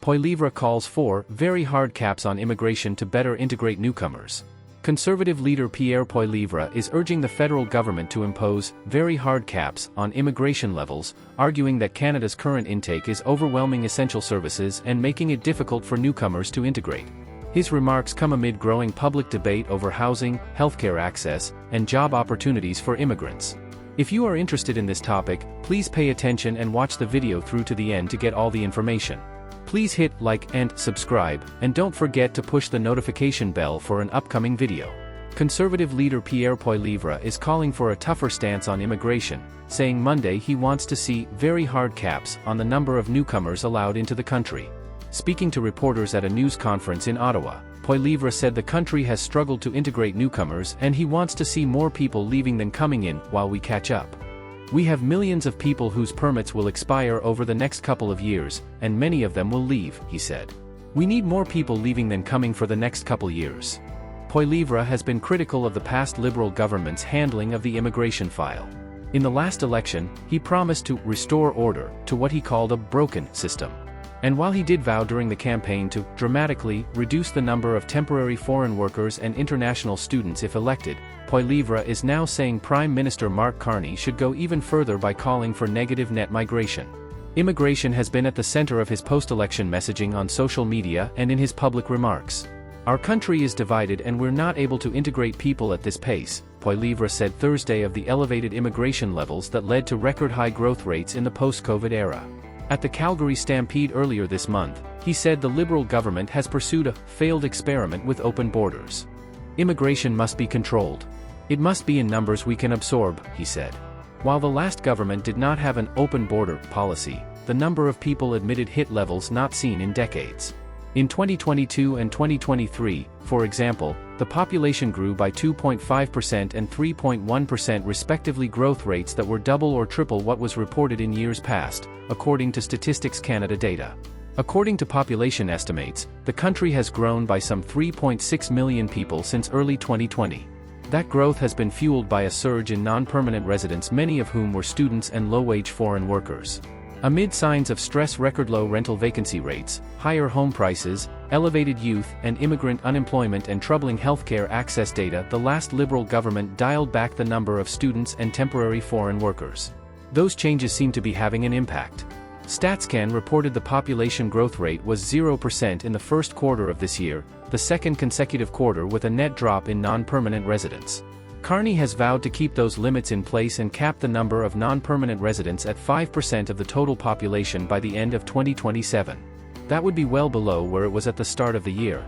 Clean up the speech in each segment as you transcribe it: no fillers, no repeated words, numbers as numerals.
Poilievre calls for very hard caps on immigration to better integrate newcomers. Conservative leader Pierre Poilievre is urging the federal government to impose very hard caps on immigration levels, arguing that Canada's current intake is overwhelming essential services and making it difficult for newcomers to integrate. His remarks come amid growing public debate over housing, healthcare access, and job opportunities for immigrants. If you are interested in this topic, please pay attention and watch the video through to the end to get all the information. Please hit like and subscribe, and don't forget to push the notification bell for an upcoming video. Conservative leader Pierre Poilievre is calling for a tougher stance on immigration, saying Monday he wants to see very hard caps on the number of newcomers allowed into the country. Speaking to reporters at a news conference in Ottawa, Poilievre said the country has struggled to integrate newcomers and he wants to see more people leaving than coming in while we catch up. We have millions of people whose permits will expire over the next couple of years, and many of them will leave, he said. We need more people leaving than coming for the next couple years. Poilievre has been critical of the past Liberal government's handling of the immigration file. In the last election, he promised to restore order to what he called a broken system. And while he did vow during the campaign to dramatically reduce the number of temporary foreign workers and international students if elected, Poilievre is now saying Prime Minister Mark Carney should go even further by calling for negative net migration. Immigration has been at the center of his post-election messaging on social media and in his public remarks. Our country is divided and we're not able to integrate people at this pace, Poilievre said Thursday of the elevated immigration levels that led to record-high growth rates in the post-COVID era. At the Calgary Stampede earlier this month, he said the Liberal government has pursued a failed experiment with open borders. Immigration must be controlled. It must be in numbers we can absorb, he said. While the last government did not have an open border policy, the number of people admitted hit levels not seen in decades. In 2022 and 2023, for example, the population grew by 2.5% and 3.1% respectively, growth rates that were double or triple what was reported in years past, according to Statistics Canada data. According to population estimates, the country has grown by some 3.6 million people since early 2020. That growth has been fueled by a surge in non-permanent residents, many of whom were students and low-wage foreign workers. Amid signs of stress, record-low rental vacancy rates, higher home prices, elevated youth and immigrant unemployment and troubling healthcare access data, the last Liberal government dialed back the number of students and temporary foreign workers. Those changes seem to be having an impact. StatsCan reported the population growth rate was 0% in the first quarter of this year, the second consecutive quarter with a net drop in non-permanent residents. Carney has vowed to keep those limits in place and cap the number of non-permanent residents at 5% of the total population by the end of 2027. That would be well below where it was at the start of the year.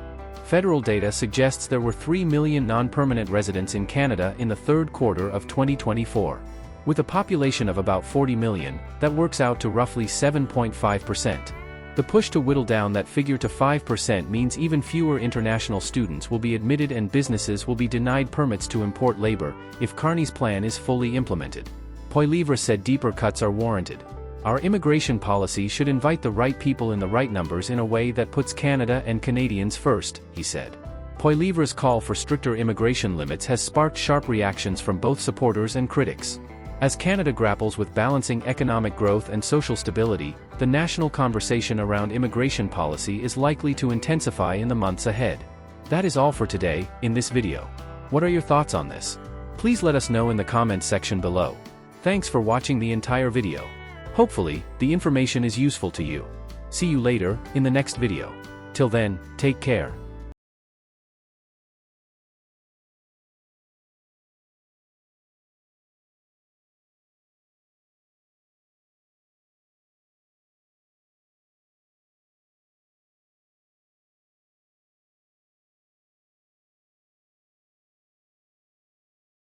Federal data suggests there were 3 million non-permanent residents in Canada in the third quarter of 2024. With a population of about 40 million, that works out to roughly 7.5%. The push to whittle down that figure to 5% means even fewer international students will be admitted and businesses will be denied permits to import labor if Carney's plan is fully implemented. Poilievre said deeper cuts are warranted. Our immigration policy should invite the right people in the right numbers in a way that puts Canada and Canadians first, he said. Poilievre's call for stricter immigration limits has sparked sharp reactions from both supporters and critics. As Canada grapples with balancing economic growth and social stability, the national conversation around immigration policy is likely to intensify in the months ahead. That is all for today, in this video. What are your thoughts on this? Please let us know in the comments section below. Thanks for watching the entire video. Hopefully, the information is useful to you. See you later, in the next video. Till then, take care.